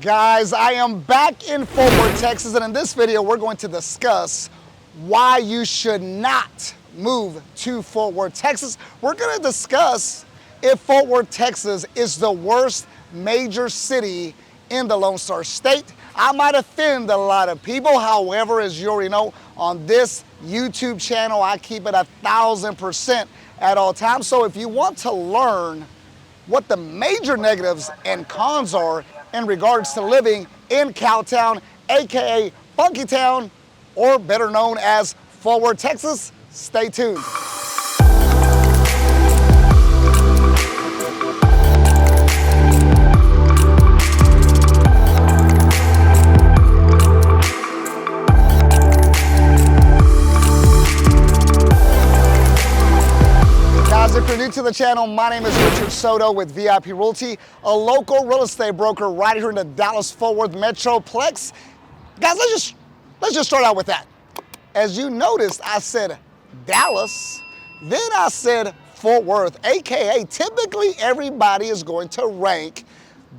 Guys, I am back in Fort Worth, Texas, and in this video, we're going to discuss why you should not move to Fort Worth, Texas. We're going to discuss if Fort Worth, Texas is the worst major city in the Lone Star State. I might offend a lot of people. However, as you already know, on this YouTube channel, I keep it 1,000% at all times. So if you want to learn what the major negatives and cons are in regards to living in Cowtown, aka Funky Town, or better known as Fort Worth, Texas, stay tuned. If you're new to the channel, my name is Richard Soto with VIP Realty, a local real estate broker right here in the Dallas-Fort Worth Metroplex. Guys, let's just start out with that. As you noticed, I said Dallas, then I said Fort Worth, AKA typically everybody is going to rank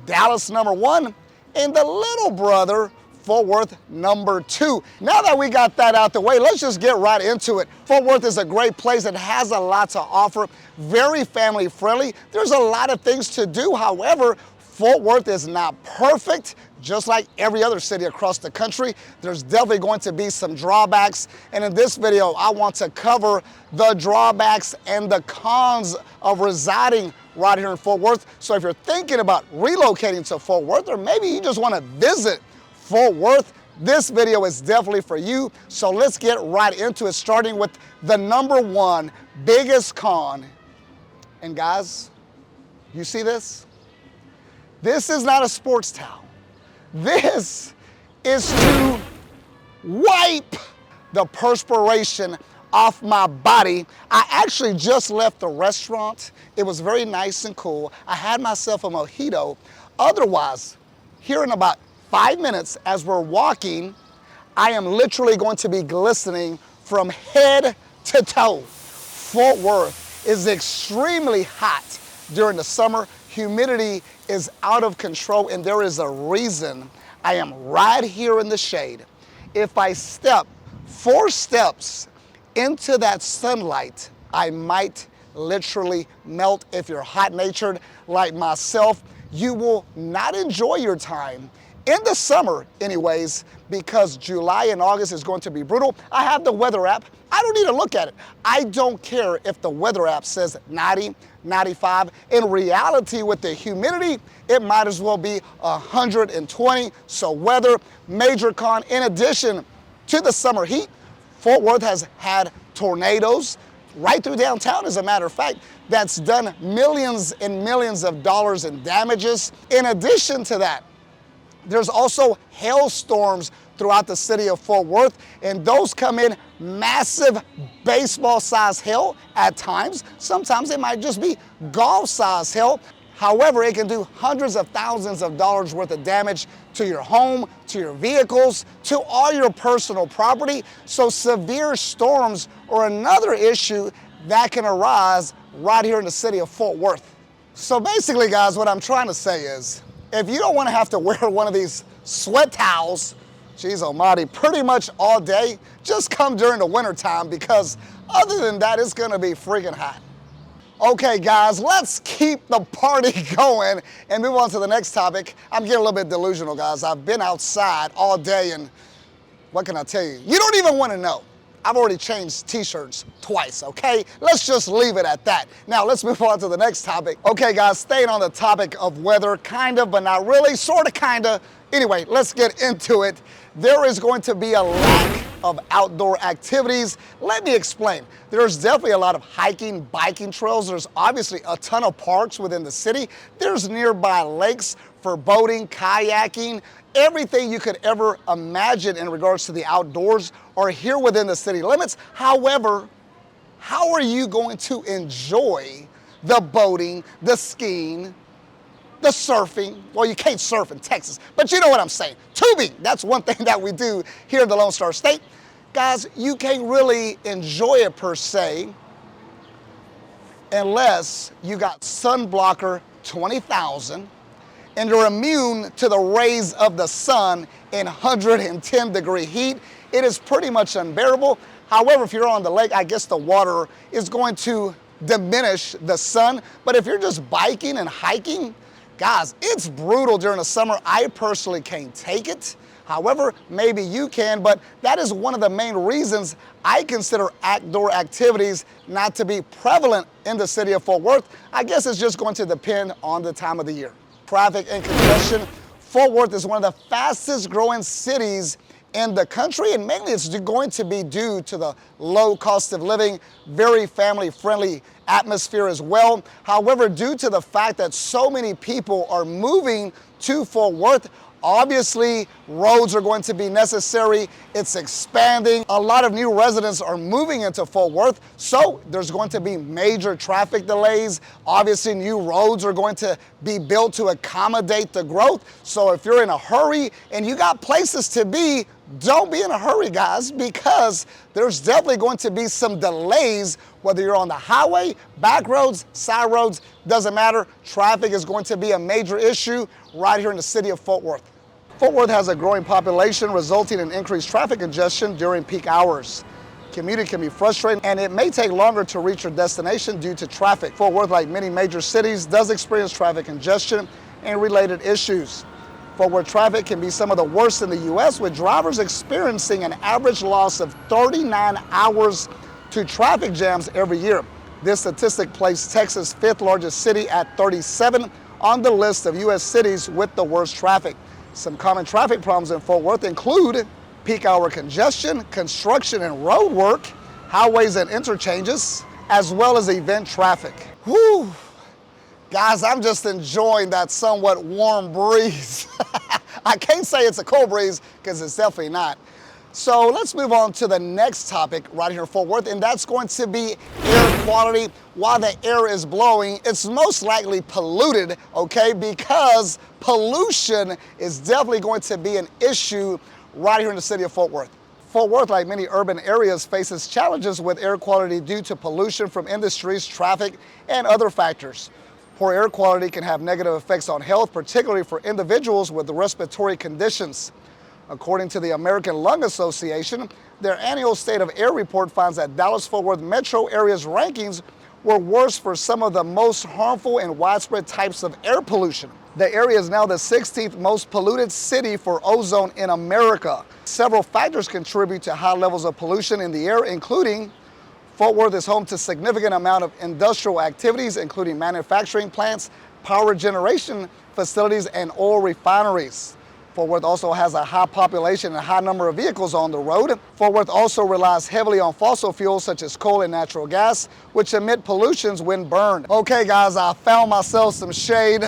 Dallas number 1 and the little brother Fort Worth number 2. Now that we got that out the way, let's just get right into it. Fort Worth is a great place. It has a lot to offer, very family friendly. There's a lot of things to do. However, Fort Worth is not perfect. Just like every other city across the country, there's definitely going to be some drawbacks. And in this video, I want to cover the drawbacks and the cons of residing right here in Fort Worth. So if you're thinking about relocating to Fort Worth, or maybe you just want to visit Fort Worth, this video is definitely for you. So let's get right into it, starting with the number 1 biggest con. And guys, you see this? This is not a sports towel. This is to wipe the perspiration off my body. I actually just left the restaurant. It was very nice and cool. I had myself a mojito. Otherwise, here in about 5 minutes as we're walking, I am literally going to be glistening from head to toe. Fort Worth is extremely hot during the summer. Humidity is out of control, and there is a reason I am right here in the shade. If I step 4 steps into that sunlight, I might literally melt. If you're hot-natured like myself, you will not enjoy your time in the summer anyways, because July and August is going to be brutal. I have the weather app. I don't need to look at it. I don't care if the weather app says 90, 95. In reality, with the humidity, it might as well be 120. So weather, major con. In addition to the summer heat, Fort Worth has had tornadoes right through downtown, as a matter of fact, that's done millions and millions of dollars in damages. In addition to that, there's also hailstorms throughout the city of Fort Worth, and those come in massive baseball-sized hail at times. Sometimes it might just be golf-sized hail. However, it can do hundreds of thousands of dollars worth of damage to your home, to your vehicles, to all your personal property. So severe storms are another issue that can arise right here in the city of Fort Worth. So basically, guys, what I'm trying to say is, if you don't want to have to wear one of these sweat towels, geez almighty, pretty much all day, just come during the winter time, because other than that, it's going to be freaking hot. Okay, guys, let's keep the party going and move on to the next topic. I'm getting a little bit delusional, guys. I've been outside all day, and what can I tell you? You don't even want to know. I've already changed t-shirts twice, okay? Let's just leave it at that. Now, let's move on to the next topic. Okay, guys, staying on the topic of weather, kind of, but not really, sort of, kind of. Anyway, let's get into it. There is going to be a lack of outdoor activities. Let me explain. There's definitely a lot of hiking, biking trails. There's obviously a ton of parks within the city. There's nearby lakes for boating, kayaking, everything you could ever imagine in regards to the outdoors are here within the city limits. However, how are you going to enjoy the boating, the skiing, the surfing? Well, you can't surf in Texas, but you know what I'm saying. Tubing, that's one thing that we do here in the Lone Star State. Guys, you can't really enjoy it per se unless you got sunblocker 20,000 and you're immune to the rays of the sun in 110-degree heat. It is pretty much unbearable. However, if you're on the lake, I guess the water is going to diminish the sun. But if you're just biking and hiking, guys, it's brutal during the summer. I personally can't take it. However, maybe you can, but that is one of the main reasons I consider outdoor activities not to be prevalent in the city of Fort Worth. I guess it's just going to depend on the time of the year. Traffic and congestion. Fort Worth is one of the fastest growing cities in the country, and mainly it's going to be due to the low cost of living, very family-friendly atmosphere as well. However, due to the fact that so many people are moving to Fort Worth, obviously, roads are going to be necessary. It's expanding. A lot of new residents are moving into Fort Worth, so there's going to be major traffic delays. Obviously, new roads are going to be built to accommodate the growth. So if you're in a hurry and you got places to be, don't be in a hurry, guys, because there's definitely going to be some delays, whether you're on the highway, back roads, side roads, doesn't matter. Traffic is going to be a major issue right here in the city of Fort Worth. Fort Worth has a growing population, resulting in increased traffic congestion during peak hours. Commuting can be frustrating, and it may take longer to reach your destination due to traffic. Fort Worth, like many major cities, does experience traffic congestion and related issues. Fort Worth traffic can be some of the worst in the U.S., with drivers experiencing an average loss of 39 hours to traffic jams every year. This statistic placed Texas' fifth largest city at 37 on the list of U.S. cities with the worst traffic. Some common traffic problems in Fort Worth include peak hour congestion, construction and road work, highways and interchanges, as well as event traffic. Whew. Guys, I'm just enjoying that somewhat warm breeze. I can't say it's a cold breeze because it's definitely not. So let's move on to the next topic right here in Fort Worth, and that's going to be air quality. While the air is blowing, it's most likely polluted, okay, because pollution is definitely going to be an issue right here in the city of Fort Worth. Fort Worth, like many urban areas, faces challenges with air quality due to pollution from industries, traffic, and other factors. Poor air quality can have negative effects on health, particularly for individuals with respiratory conditions. According to the American Lung Association, their annual State of Air report finds that Dallas-Fort Worth metro area's rankings were worse for some of the most harmful and widespread types of air pollution. The area is now the 16th most polluted city for ozone in America. Several factors contribute to high levels of pollution in the air, including Fort Worth is home to a significant amount of industrial activities, including manufacturing plants, power generation facilities, and oil refineries. Fort Worth also has a high population and a high number of vehicles on the road. Fort Worth also relies heavily on fossil fuels such as coal and natural gas, which emit pollutions when burned. Okay, guys, I found myself some shade.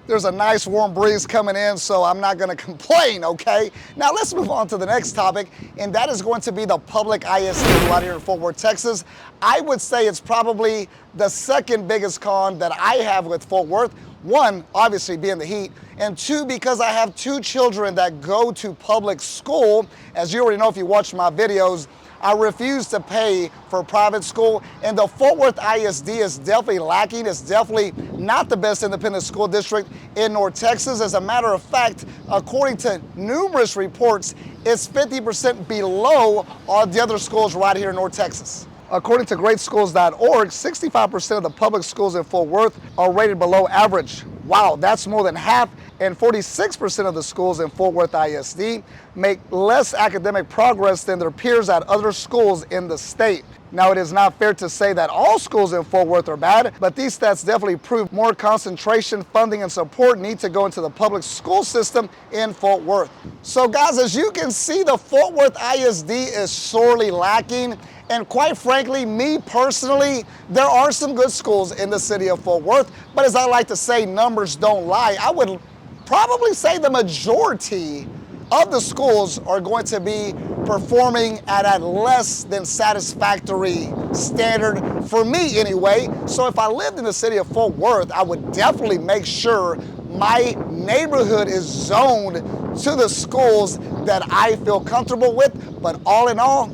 There's a nice warm breeze coming in, so I'm not gonna complain, okay? Now let's move on to the next topic, and that is going to be the public ISD right here in Fort Worth, Texas. I would say it's probably the second biggest con that I have with Fort Worth. One, obviously being the heat, and two, because I have two children that go to public school. As you already know if you watch my videos, I refuse to pay for private school, and the Fort Worth ISD is definitely lacking. It's definitely not the best independent school district in North Texas. As a matter of fact, according to numerous reports, it's 50% below all the other schools right here in North Texas. According to greatschools.org, 65% of the public schools in Fort Worth are rated below average. Wow, that's more than half, and 46% of the schools in Fort Worth ISD make less academic progress than their peers at other schools in the state. Now, it is not fair to say that all schools in Fort Worth are bad, but these stats definitely prove more concentration, funding, and support need to go into the public school system in Fort Worth. So guys, as you can see, the Fort Worth ISD is sorely lacking. And quite frankly, me personally, there are some good schools in the city of Fort Worth, but as I like to say, numbers don't lie. I would probably say the majority of the schools are going to be performing at a less than satisfactory standard for me anyway. So if I lived in the city of Fort Worth, I would definitely make sure my neighborhood is zoned to the schools that I feel comfortable with. But all in all,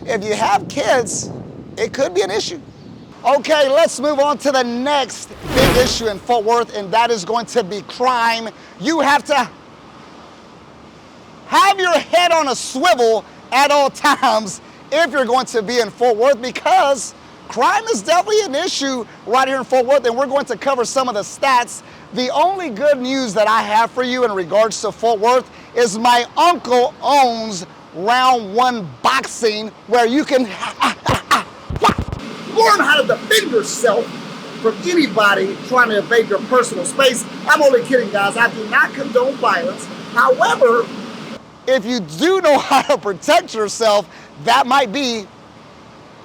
if you have kids, it could be an issue. Okay, let's move on to the next big issue in Fort Worth, and that is going to be crime. You have to have your head on a swivel at all times if you're going to be in Fort Worth, because crime is definitely an issue right here in Fort Worth, and we're going to cover some of the stats. The only good news that I have for you in regards to Fort Worth is my uncle owns Round 1 Boxing, where you can learn how to defend yourself from anybody trying to invade your personal space. I'm only kidding, guys. I do not condone violence. However, if you do know how to protect yourself, that might be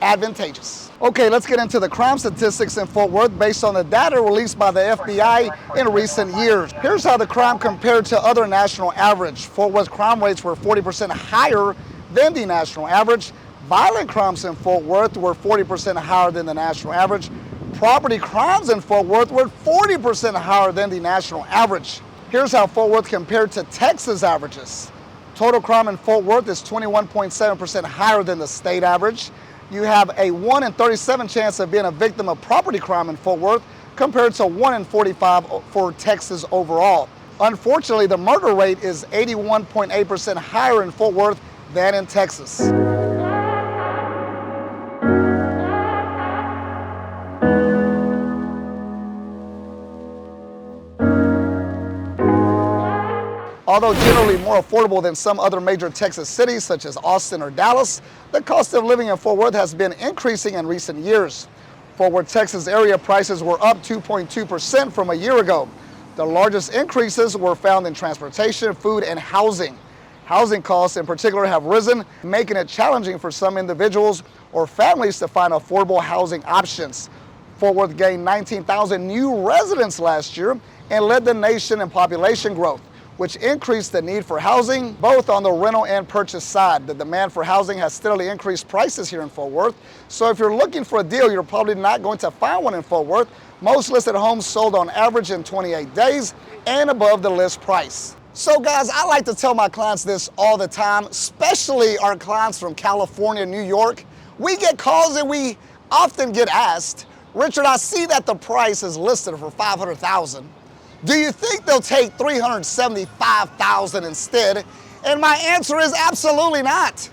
advantageous. Okay, let's get into the crime statistics in Fort Worth based on the data released by the FBI in recent years. Here's how the crime compared to other national average. Fort Worth crime rates were 40% higher than the national average. Violent crimes in Fort Worth were 40% higher than the national average. Property crimes in Fort Worth were 40% higher than the national average. Here's how Fort Worth compared to Texas averages. Total crime in Fort Worth is 21.7% higher than the state average. You have a 1 in 37 chance of being a victim of property crime in Fort Worth compared to 1 in 45 for Texas overall. Unfortunately, the murder rate is 81.8% higher in Fort Worth than in Texas. Although generally more affordable than some other major Texas cities such as Austin or Dallas, the cost of living in Fort Worth has been increasing in recent years. Fort Worth, Texas area prices were up 2.2% from a year ago. The largest increases were found in transportation, food, and housing. Housing costs in particular have risen, making it challenging for some individuals or families to find affordable housing options. Fort Worth gained 19,000 new residents last year and led the nation in population growth, which increased the need for housing, both on the rental and purchase side. The demand for housing has steadily increased prices here in Fort Worth. So if you're looking for a deal, you're probably not going to find one in Fort Worth. Most listed homes sold on average in 28 days and above the list price. So guys, I like to tell my clients this all the time, especially our clients from California, New York. We get calls and we often get asked, Richard, I see that the price is listed for $500,000. Do you think they'll take $375,000 instead? And my answer is absolutely not.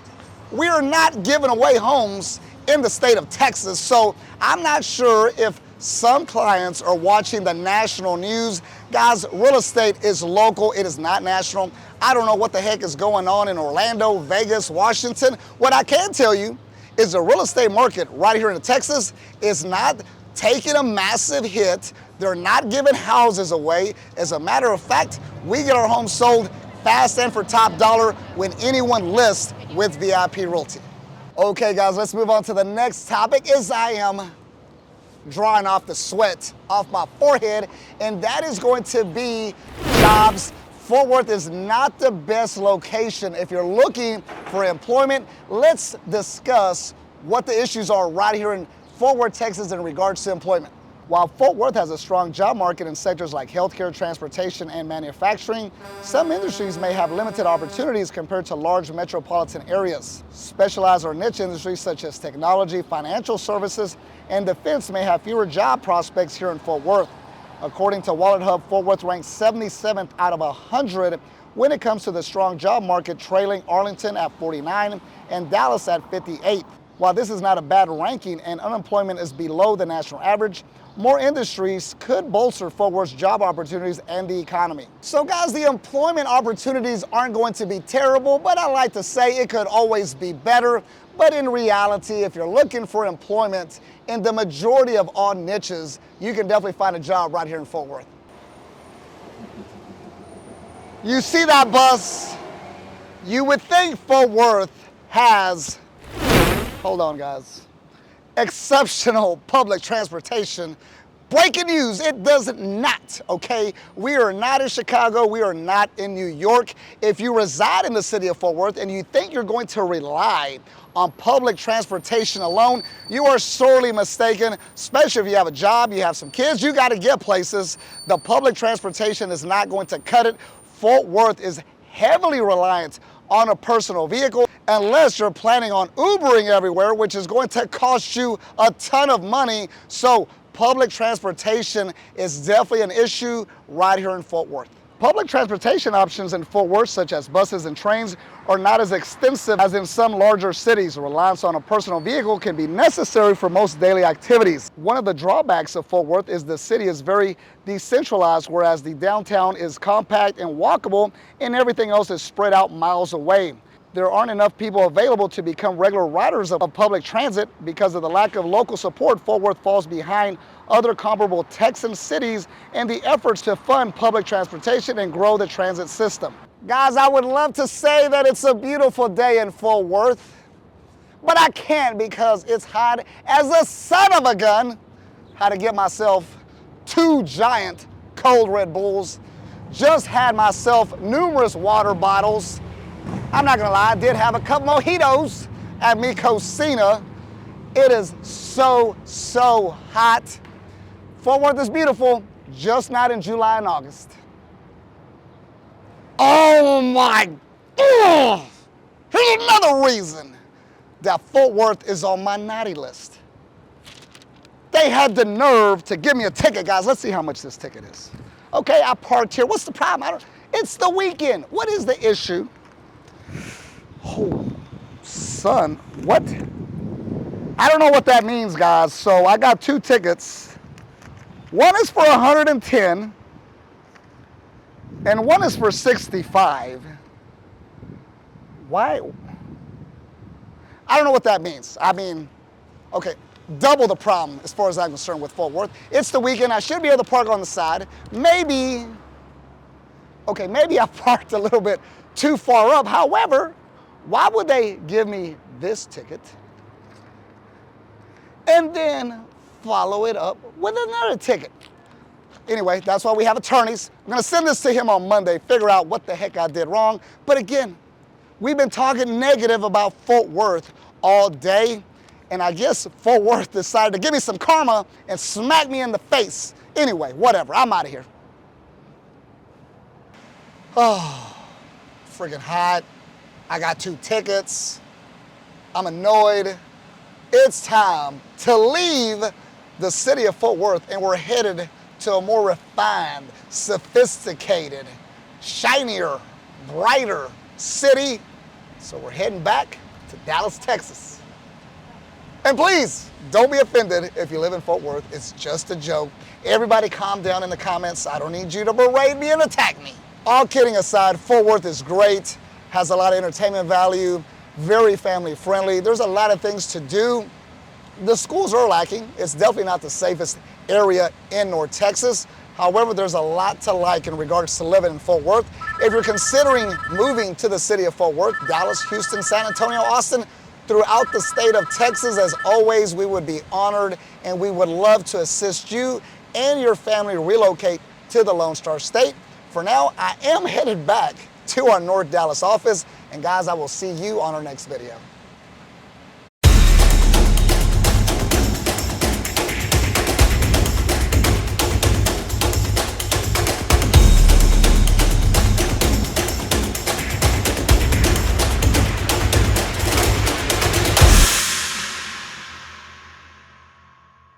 We are not giving away homes in the state of Texas, so I'm not sure if some clients are watching the national news. Guys, real estate is local, it is not national. I don't know what the heck is going on in Orlando, Vegas, Washington. What I can tell you is the real estate market right here in Texas is not taking a massive hit. They're not giving houses away. As a matter of fact, we get our homes sold fast and for top dollar when anyone lists with VIP Realty. Okay guys, let's move on to the next topic as I am drawing off the sweat off my forehead, and that is going to be jobs. Fort Worth is not the best location if you're looking for employment. Let's discuss what the issues are right here in Fort Worth, Texas in regards to employment. While Fort Worth has a strong job market in sectors like healthcare, transportation, and manufacturing, some industries may have limited opportunities compared to large metropolitan areas. Specialized or niche industries such as technology, financial services, and defense may have fewer job prospects here in Fort Worth. According to Wallet Hub, Fort Worth ranks 77th out of 100 when it comes to the strong job market, trailing Arlington at 49 and Dallas at 58. While this is not a bad ranking and unemployment is below the national average, more industries could bolster Fort Worth's job opportunities and the economy. So guys, the employment opportunities aren't going to be terrible, but I like to say it could always be better. But in reality, if you're looking for employment in the majority of all niches, you can definitely find a job right here in Fort Worth. You see that bus? You would think Fort Worth has, hold on guys, exceptional public transportation. Breaking news, it does not, okay? We are not in Chicago, we are not in New York. If you reside in the city of Fort Worth and you think you're going to rely on public transportation alone, you are sorely mistaken, especially if you have a job, you have some kids, you gotta get places. The public transportation is not going to cut it. Fort Worth is heavily reliant on a personal vehicle, unless you're planning on Ubering everywhere, which is going to cost you a ton of money. So public transportation is definitely an issue right here in Fort Worth. Public transportation options in Fort Worth, such as buses and trains, are not as extensive as in some larger cities. Reliance on a personal vehicle can be necessary for most daily activities. One of the drawbacks of Fort Worth is the city is very decentralized, whereas the downtown is compact and walkable, and everything else is spread out miles away. There aren't enough people available to become regular riders of public transit. Because of the lack of local support, Fort Worth falls behind other comparable Texan cities in the efforts to fund public transportation and grow the transit system. Guys, I would love to say that it's a beautiful day in Fort Worth, but I can't because it's hot as a son of a gun. Had to get myself 2 giant cold Red Bulls, just had myself numerous water bottles. I'm not gonna lie, I did have a couple mojitos at Mi Cocina. It is so hot. Fort Worth is beautiful, just not in July and August. Oh my, here's another reason that Fort Worth is on my naughty list. They had the nerve to give me a ticket, guys. Let's see how much this ticket is. Okay, I parked here. What's the problem? It's the weekend. What is the issue? Oh, son, what? I don't know what that means, guys. So I got 2 tickets. One is for 110, and one is for 65. Why? I don't know what that means. I mean, okay, double the problem as far as I'm concerned with Fort Worth. It's the weekend. I should be able to park on the side. Maybe I parked a little bit too far up. However, why would they give me this ticket and then follow it up with another ticket? Anyway, that's why we have attorneys. I'm gonna send this to him on Monday, figure out what the heck I did wrong. But again, we've been talking negative about Fort Worth all day, and I guess Fort Worth decided to give me some karma and smack me in the face. Anyway, whatever, I'm out of here. Oh, friggin' hot. I got 2 tickets. I'm annoyed. It's time to leave the city of Fort Worth, and we're headed to a more refined, sophisticated, shinier, brighter city. So we're heading back to Dallas, Texas. And please, don't be offended if you live in Fort Worth. It's just a joke. Everybody calm down in the comments. I don't need you to berate me and attack me. All kidding aside, Fort Worth is great, has a lot of entertainment value, very family friendly. There's a lot of things to do. The schools are lacking. It's definitely not the safest area in North Texas. However, there's a lot to like in regards to living in Fort Worth. If you're considering moving to the city of Fort Worth, Dallas, Houston, San Antonio, Austin, throughout the state of Texas, as always, we would be honored and we would love to assist you and your family relocate to the Lone Star State. For now, I am headed back to our North Dallas office, and guys, I will see you on our next video.